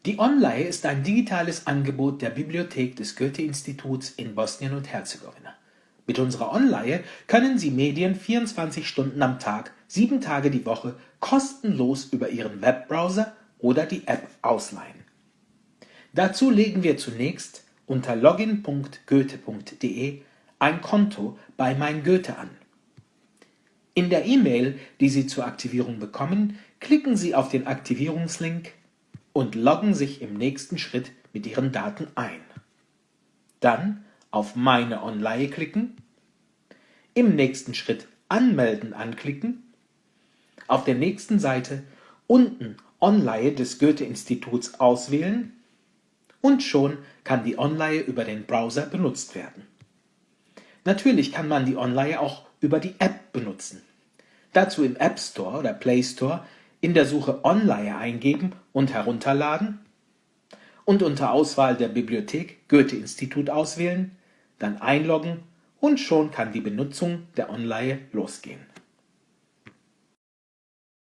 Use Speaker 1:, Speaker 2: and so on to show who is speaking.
Speaker 1: Die Onleihe ist ein digitales Angebot der Bibliothek des Goethe-Instituts in Bosnien und Herzegowina. Mit unserer Onleihe können Sie Medien 24 Stunden am Tag, 7 Tage die Woche kostenlos über Ihren Webbrowser oder die App ausleihen. Dazu legen wir zunächst unter login.goethe.de ein Konto bei Mein Goethe an. In der E-Mail, die Sie zur Aktivierung bekommen, klicken Sie auf den Aktivierungslink und loggen sich im nächsten Schritt mit Ihren Daten ein. Dann auf Meine Onleihe klicken, im nächsten Schritt Anmelden anklicken, auf der nächsten Seite unten Onleihe des Goethe-Instituts auswählen und schon kann die Onleihe über den Browser benutzt werden. Natürlich kann man die Onleihe auch über die App benutzen. Dazu im App Store oder Play Store in der Suche Onleihe eingeben und herunterladen und unter Auswahl der Bibliothek Goethe-Institut auswählen, dann einloggen und schon kann die Benutzung der Onleihe losgehen.